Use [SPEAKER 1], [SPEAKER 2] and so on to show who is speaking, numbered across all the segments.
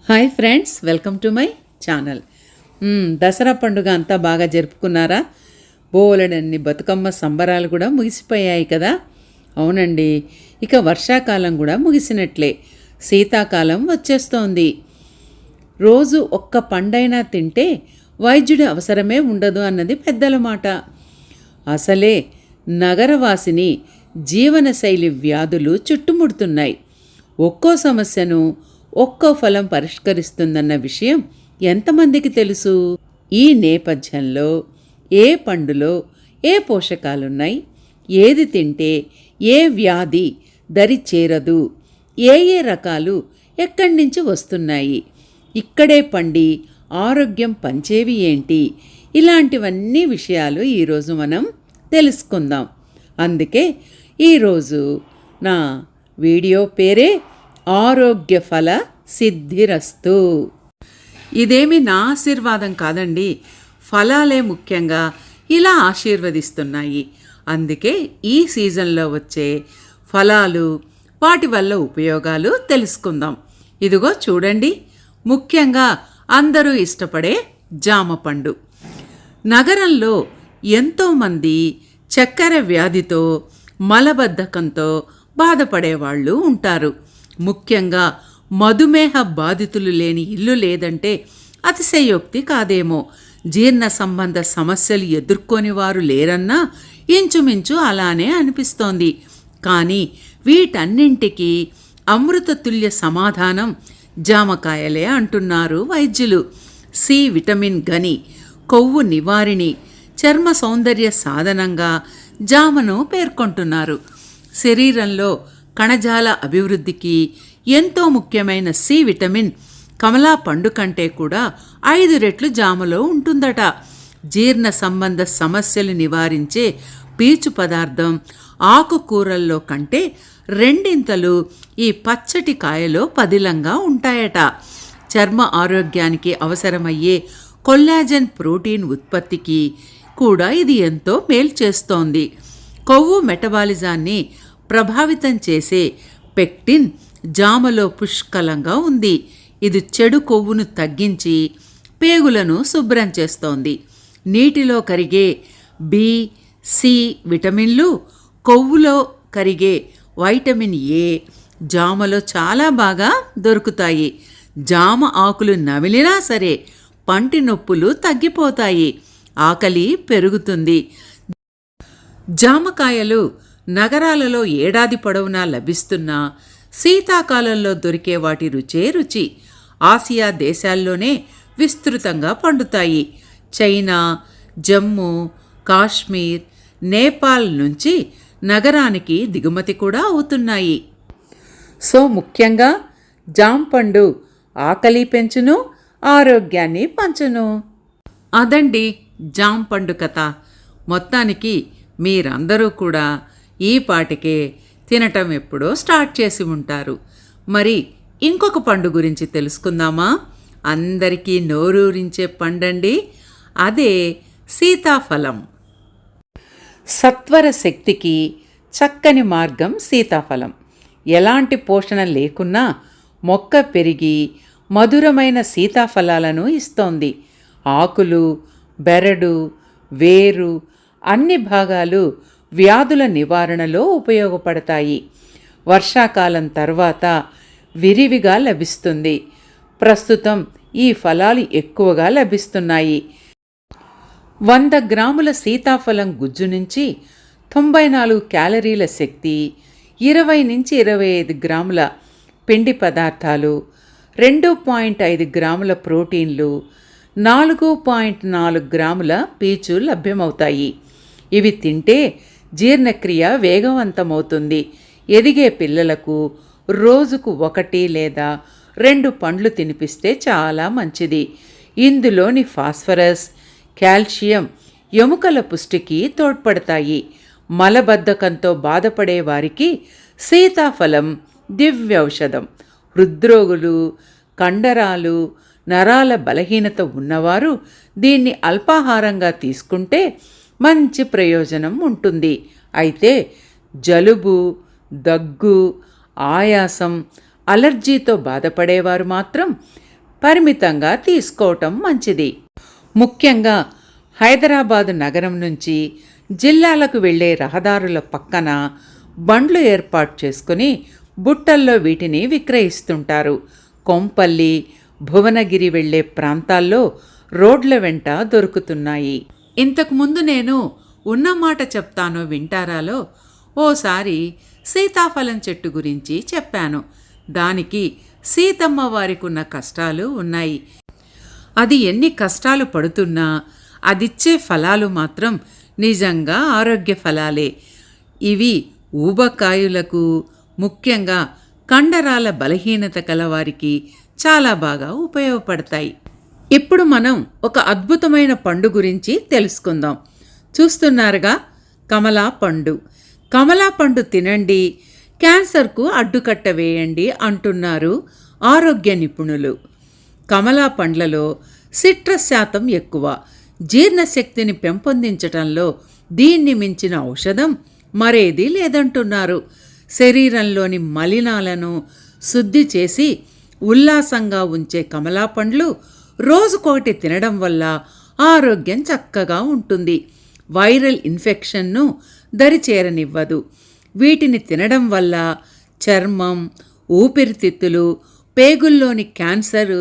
[SPEAKER 1] Hi friends, welcome to my channel. Dasara పండుగ అంతా బాగా జరుపుకున్నారా? బోలెడన్ని బతుకమ్మ సంబరాలు కూడా ముగిసిపోయాయి కదా. అవునండి, ఇక వర్షాకాలం కూడా ముగిసినట్లే. శీతాకాలం వచ్చేస్తోంది. రోజు ఒక్క పండైనా తింటే వైద్యుడి అవసరమే ఉండదు అన్నది పెద్దల మాట. అసలే నగరవాసిని జీవనశైలి వ్యాధులు చుట్టుముడుతున్నాయి. ఒక్కో సమస్యను ఒక్కో ఫలం పరిష్కరిస్తుందన్న విషయం ఎంతమందికి తెలుసు? ఈ నేపథ్యంలో ఏ పండులో ఏ పోషకాలున్నాయి, ఏది తింటే ఏ వ్యాధి దరి చేరదు, ఏ రకాలు ఎక్కడి నుంచి వస్తున్నాయి, ఇక్కడే పండి ఆరోగ్యం పంచేవి ఏంటి, ఇలాంటివన్నీ విషయాలు ఈరోజు మనం తెలుసుకుందాం. అందుకే ఈరోజు నా వీడియో పేరే ఆరోగ్య ఫల సిద్ధిరస్తు. ఇదేమి నా ఆశీర్వాదం కాదండి, ఫలాలే ముఖ్యంగా ఇలా ఆశీర్వదిస్తున్నాయి. అందుకే ఈ సీజన్లో వచ్చే ఫలాలు, వాటి వల్ల ఉపయోగాలు తెలుసుకుందాం. ఇదిగో చూడండి, ముఖ్యంగా అందరూ ఇష్టపడే జామ పండు. నగరంలో ఎంతోమంది చక్కెర వ్యాధితో, మలబద్ధకంతో బాధపడేవాళ్ళు ఉంటారు. ముఖ్యంగా మధుమేహ బాధితులు లేని ఇల్లు లేదంటే అతిశయోక్తి కాదేమో. జీర్ణ సంబంధ సమస్యలు ఎదుర్కొని వారు లేరన్నా ఇంచుమించు అలానే అనిపిస్తోంది. కానీ వీటన్నింటికీ అమృతతుల్య సమాధానం జామకాయలే అంటున్నారు వైద్యులు. సి విటమిన్ గని, కొవ్వు నివారిణి, చర్మ సౌందర్య సాధనంగా జామను పేర్కొంటున్నారు. శరీరంలో కణజాల అభివృద్ధికి ఎంతో ముఖ్యమైన సి విటమిన్ కమలా పండు కంటే కూడా 5 రెట్లు జామలో ఉంటుందట. జీర్ణ సంబంధ సమస్యలు నివారించే పీచు పదార్థం ఆకుకూరల్లో కంటే 2 ఈ పచ్చటి కాయలో పదిలంగా ఉంటాయట. చర్మ ఆరోగ్యానికి అవసరమయ్యే కొల్లాజన్ ప్రోటీన్ ఉత్పత్తికి కూడా ఇది ఎంతో మేలు చేస్తోంది. కొవ్వు మెటబాలిజాన్ని ప్రభావితం చేసే పెక్టిన్ జామలో పుష్కలంగా ఉంది. ఇది చెడు కొవ్వును తగ్గించి పేగులను శుభ్రం చేస్తోంది. నీటిలో కరిగే బి, సి విటమిన్లు, కొవ్వులో కరిగే వైటమిన్ ఏ జామలో చాలా బాగా దొరుకుతాయి. జామ ఆకులు నమిలినా సరే పంటి నొప్పులు తగ్గిపోతాయి, ఆకలి పెరుగుతుంది. జామకాయలు నగరాలలో ఏడాది పొడవునా లభిస్తున్నా శీతాకాలంలో దొరికే వాటి రుచే రుచి. ఆసియా దేశాల్లోనే విస్తృతంగా పండుతాయి. చైనా, జమ్మూ, కాశ్మీర్, నేపాల్ నుంచి నగరానికి దిగుమతి కూడా అవుతున్నాయి. సో ముఖ్యంగా జాంపండు ఆకలి పెంచును, ఆరోగ్యాన్ని పంచును. అదండి జాంపండు కథ. మొత్తానికి మీరందరూ కూడా ఈ పాటికే తినటం ఎప్పుడో స్టార్ట్ చేసి ఉంటారు. మరి ఇంకొక పండు గురించి తెలుసుకుందామా? అందరికీ నోరూరించే పండండి, అదే సీతాఫలం. సత్వర శక్తికి చక్కని మార్గం సీతాఫలం. ఎలాంటి పోషణ లేకున్నా మొక్క పెరిగి మధురమైన సీతాఫలాలను ఇస్తోంది. ఆకులు, బెరడు, వేరు అన్ని భాగాలు వ్యాధుల నివారణలో ఉపయోగపడతాయి. వర్షాకాలం తర్వాత విరివిగా లభిస్తుంది. ప్రస్తుతం ఈ ఫలాలు ఎక్కువగా లభిస్తున్నాయి. 100 గ్రాముల సీతాఫలం గుజ్జు నుంచి 94 క్యాలరీల శక్తి, 20 నుంచి 25 గ్రాముల పిండి పదార్థాలు, 2.5 గ్రాముల ప్రోటీన్లు, 4.4 గ్రాముల పీచు లభ్యమవుతాయి. ఇవి తింటే జీర్ణక్రియ వేగవంతమవుతుంది. ఎదిగే పిల్లలకు రోజుకు 1 లేదా 2 పండ్లు తినిపిస్తే చాలా మంచిది. ఇందులోని ఫాస్ఫరస్, కాల్షియం ఎముకల పుష్టికి తోడ్పడతాయి. మలబద్ధకంతో బాధపడే వారికి సీతాఫలం దివ్యౌషధం. హృద్రోగులు, కండరాలు, నరాల బలహీనత ఉన్నవారు దీన్ని అల్పాహారంగా తీసుకుంటే మంచి ప్రయోజనం ఉంటుంది. అయితే జలుబు, దగ్గు, ఆయాసం, అలర్జీతో బాధపడేవారు మాత్రం పరిమితంగా తీసుకోవటం మంచిది. ముఖ్యంగా హైదరాబాదు నగరం నుంచి జిల్లాలకు వెళ్ళే రహదారుల పక్కన బండ్లు ఏర్పాటు చేసుకుని బుట్టల్లో వీటిని విక్రయిస్తుంటారు. కొంపల్లి, భువనగిరి వెళ్ళే ప్రాంతాల్లో రోడ్ల వెంట దొరుకుతున్నాయి. ఇంతకుముందు నేను ఉన్నమాట చెప్తాను వింటారాలో ఓసారి సీతాఫలం చెట్టు గురించి చెప్పాను. దానికి సీతమ్మ వారికి ఉన్న కష్టాలు ఉన్నాయి. అది ఎన్ని కష్టాలు పడుతున్నా అదిచ్చే ఫలాలు మాత్రం నిజంగా ఆరోగ్య ఫలాలే. ఇవి ఊబకాయులకు, ముఖ్యంగా కండరాల బలహీనత కలవారికి చాలా బాగా ఉపయోగపడతాయి. ఇప్పుడు మనం ఒక అద్భుతమైన పండు గురించి తెలుసుకుందాం. చూస్తున్నారుగా, కమలా పండు. కమలా పండు తినండి, క్యాన్సర్కు అడ్డుకట్ట వేయండి అంటున్నారు ఆరోగ్య నిపుణులు. కమలా పండ్లలో సిట్రస్ శాతం ఎక్కువ. జీర్ణశక్తిని పెంపొందించటంలో దీన్ని మించిన ఔషధం మరేదీ లేదంటున్నారు. శరీరంలోని మలినాలను శుద్ధి చేసి ఉల్లాసంగా ఉంచే కమలా పండ్లు రోజుకొకటి తినడం వల్ల ఆరోగ్యం చక్కగా ఉంటుంది. వైరల్ ఇన్ఫెక్షన్ను దరిచేరనివ్వదు. వీటిని తినడం వల్ల చర్మం, ఊపిరితిత్తులు, పేగుల్లోని క్యాన్సర్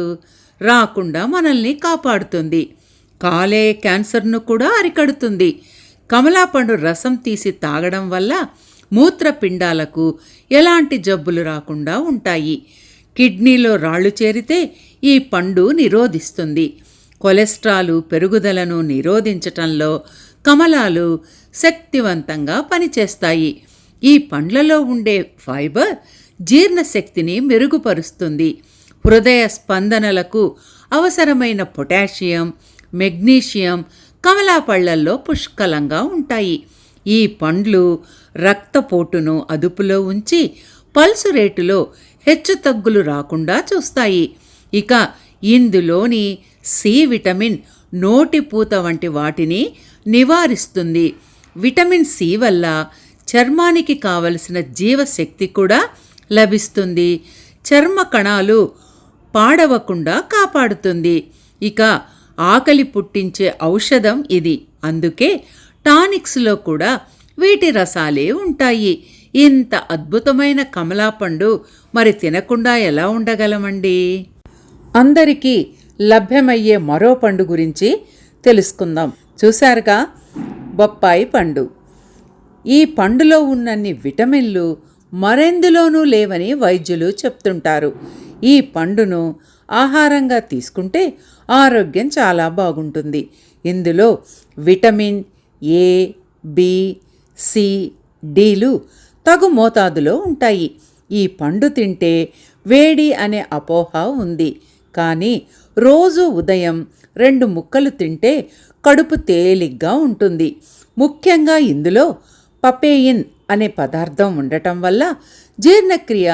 [SPEAKER 1] రాకుండా మనల్ని కాపాడుతుంది. కాలేయ క్యాన్సర్ను కూడా అరికడుతుంది. కమలాపండు రసం తీసి తాగడం వల్ల మూత్రపిండాలకు ఎలాంటి జబ్బులు రాకుండా ఉంటాయి. కిడ్నీలో రాళ్లు చేరితే ఈ పండు నిరోధిస్తుంది. కొలెస్ట్రాల్ పెరుగుదలను నిరోధించటంలో కమలాలు శక్తివంతంగా పనిచేస్తాయి. ఈ పండ్లలో ఉండే ఫైబర్ జీర్ణశక్తిని మెరుగుపరుస్తుంది. హృదయ స్పందనలకు అవసరమైన పొటాషియం, మెగ్నీషియం కమలా పళ్లల్లో పుష్కలంగా ఉంటాయి. ఈ పండ్లు రక్తపోటును అదుపులో ఉంచి పల్సు రేటులో హెచ్చుతగ్గులు రాకుండా చూస్తాయి. ఇక ఇందులోని సి విటమిన్ నోటిపూత వంటి వాటిని నివారిస్తుంది. విటమిన్ సి వల్ల చర్మానికి కావలసిన జీవశక్తి కూడా లభిస్తుంది. చర్మ కణాలు పాడవకుండా కాపాడుతుంది. ఇక ఆకలి పుట్టించే ఔషధం ఇది. అందుకే టానిక్స్లో కూడా వీటి రసాలే ఉంటాయి. ఇంత అద్భుతమైన కమలాపండు మరి తినకుండా ఎలా ఉండగలమండి? అందరికీ లభ్యమయ్యే మరో పండు గురించి తెలుసుకుందాం. చూశారుగా, బొప్పాయి పండు. ఈ పండులో ఉన్నన్ని విటమిన్లు మరెందులోనూ లేవని వైద్యులు చెప్తుంటారు. ఈ పండును ఆహారంగా తీసుకుంటే ఆరోగ్యం చాలా బాగుంటుంది. ఇందులో విటమిన్ ఏ, బి, సి, డిలు తగు మోతాదులో ఉంటాయి. ఈ పండు తింటే వేడి అనే అపోహ ఉంది. కానీ రోజు ఉదయం 2 ముక్కలు తింటే కడుపు తేలిగ్గా ఉంటుంది. ముఖ్యంగా ఇందులో పపేయిన్ అనే పదార్థం ఉండటం వల్ల జీర్ణక్రియ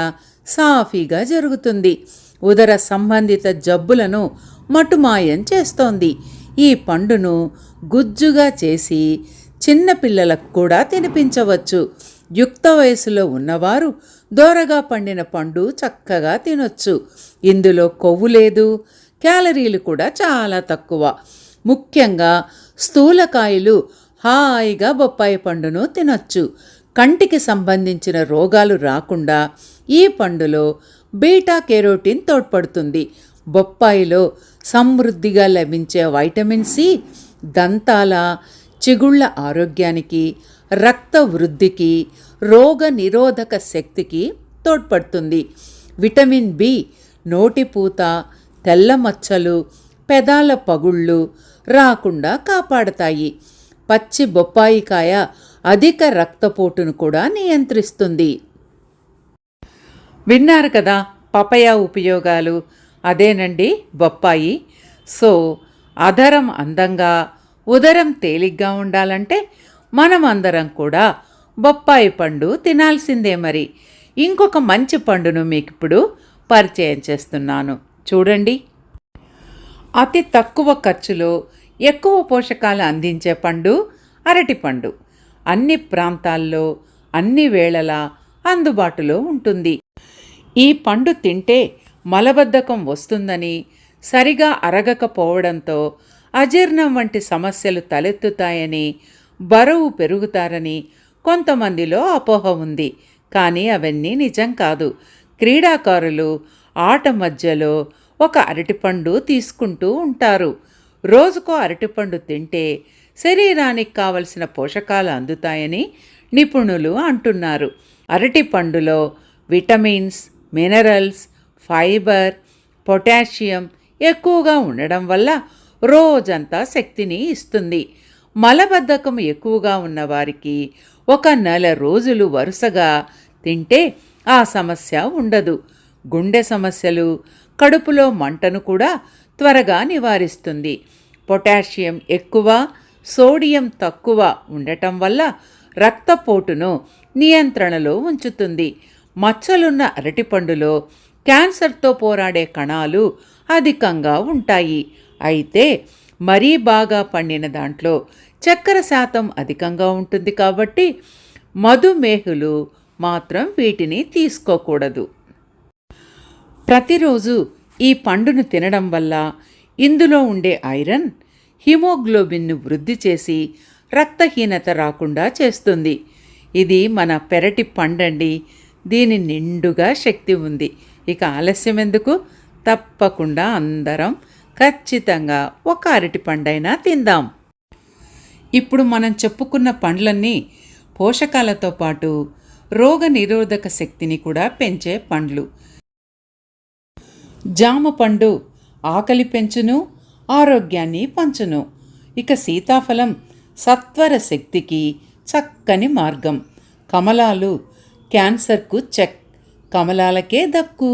[SPEAKER 1] సాఫీగా జరుగుతుంది. ఉదర సంబంధిత జబ్బులను మటుమాయం చేస్తోంది. ఈ పండును గుజ్జుగా చేసి చిన్నపిల్లలకు కూడా తినిపించవచ్చు. యుక్త వయసులో ఉన్నవారు దోరగా పండిన పండు చక్కగా తినొచ్చు. ఇందులో కొవ్వు లేదు, క్యాలరీలు కూడా చాలా తక్కువ. ముఖ్యంగా స్థూలకాయులు హాయిగా బొప్పాయి పండును తినొచ్చు. కంటికి సంబంధించిన రోగాలు రాకుండా ఈ పండులో బీటా కెరోటిన్ తోడ్పడుతుంది. బొప్పాయిలో సమృద్ధిగా లభించే వైటమిన్ సి దంతాల, చిగుళ్ల ఆరోగ్యానికి, రక్త వృద్ధికి, రోగ నిరోధక శక్తికి తోడ్పడుతుంది. విటమిన్ బి నోటిపూత, తెల్ల మచ్చలు, పెదాల పగుళ్ళు రాకుండా కాపాడతాయి. పచ్చి బొప్పాయికాయ అధిక రక్తపోటును కూడా నియంత్రిస్తుంది. విన్నారు కదా పపయ ఉపయోగాలు. అదేనండి బొప్పాయి. సో అధరం అందంగా, ఉదరం తేలిగ్గా ఉండాలంటే మనం అందరం కూడా బొప్పాయి పండు తినాల్సిందే. మరి ఇంకొక మంచి పండును మీకు ఇప్పుడు పరిచయం చేస్తున్నాను, చూడండి. అతి తక్కువ ఖర్చులో ఎక్కువ పోషకాలు అందించే పండు అరటిపండు. అన్ని ప్రాంతాల్లో అన్ని వేళలా అందుబాటులో ఉంటుంది. ఈ పండు తింటే మలబద్ధకం వస్తుందని సరిగా అరగకపోవడంతో అజీర్ణం వంటి సమస్యలు తలెత్తుతాయని, బరువు పెరుగుతారని కొంతమందిలో అపోహ ఉంది. కానీ అవన్నీ నిజం కాదు. క్రీడాకారులు ఆట మధ్యలో ఒక అరటిపండు తీసుకుంటూ ఉంటారు. రోజుకో అరటిపండు తింటే శరీరానికి కావలసిన పోషకాలు అందుతాయని నిపుణులు అంటున్నారు. అరటిపండులో విటమిన్స్, మినరల్స్, ఫైబర్, పొటాషియం ఎక్కువగా ఉండడం వల్ల రోజంతా శక్తిని ఇస్తుంది. మలబద్ధకం ఎక్కువగా ఉన్నవారికి ఒక నెల రోజులు వరుసగా తింటే ఆ సమస్య ఉండదు. గుండె సమస్యలు, కడుపులో మంటను కూడా త్వరగా నివారిస్తుంది. పొటాషియం ఎక్కువ, సోడియం తక్కువ ఉండటం వల్ల రక్తపోటును నియంత్రణలో ఉంచుతుంది. మచ్చలున్న అరటిపండులో క్యాన్సర్తో పోరాడే కణాలు అధికంగా ఉంటాయి. అయితే మరీ బాగా పండిన దాంట్లో చక్కెర శాతం అధికంగా ఉంటుంది కాబట్టి మధుమేహులు మాత్రం వీటిని తీసుకోకూడదు. ప్రతిరోజు ఈ పండును తినడం వల్ల ఇందులో ఉండే ఐరన్ హిమోగ్లోబిన్ను వృద్ధి చేసి రక్తహీనత రాకుండా చేస్తుంది. ఇది మన పెరటి పండండి. దీని నిండుగా శక్తి ఉంది. ఇక ఆలస్యం ఎందుకు? తప్పకుండా అందరం ఖచ్చితంగా ఒక అరటి పండైనా తిందాం. ఇప్పుడు మనం చెప్పుకున్న పండ్లన్నీ పోషకాలతో పాటు రోగ నిరోధక శక్తిని కూడా పెంచే పండ్లు. జామ పండు ఆకలి పెంచును, ఆరోగ్యాన్ని పంచును. ఇక సీతాఫలం సత్వర శక్తికి చక్కని మార్గం. కమలాలు క్యాన్సర్కు చెక్, కమలాలకే దక్కు.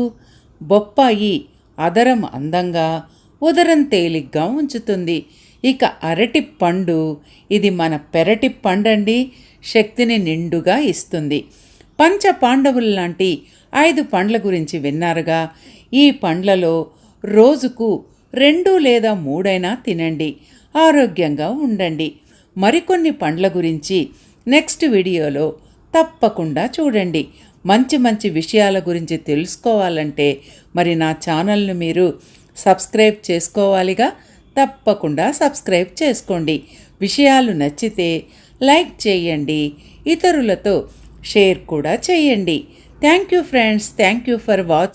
[SPEAKER 1] బొప్పాయి అదరం అందంగా, ఉదరం తేలిగ్గా ఉంచుతుంది. ఇక అరటి పండు, ఇది మన పెరటి పండండి. శక్తిని నిండుగా ఇస్తుంది. పంచ పాండవులు లాంటి 5 పండ్ల గురించి విన్నారుగా. ఈ పండ్లలో రోజుకు 2 లేదా 3 అయినా తినండి. ఆరోగ్యంగా ఉండండి. మరికొన్ని పండ్ల గురించి నెక్స్ట్ వీడియోలో తప్పకుండా చూడండి. మంచి మంచి విషయాల గురించి తెలుసుకోవాలంటే మరి నా ఛానల్ను మీరు సబ్స్క్రైబ్ చేసుకోవాలిగా. తప్పకుండా సబ్స్క్రైబ్ చేసుకోండి. విషయాలు నచ్చితే లైక్ చేయండి, ఇతరులతో షేర్ కూడా చేయండి. Thank you friends. Thank you for watching.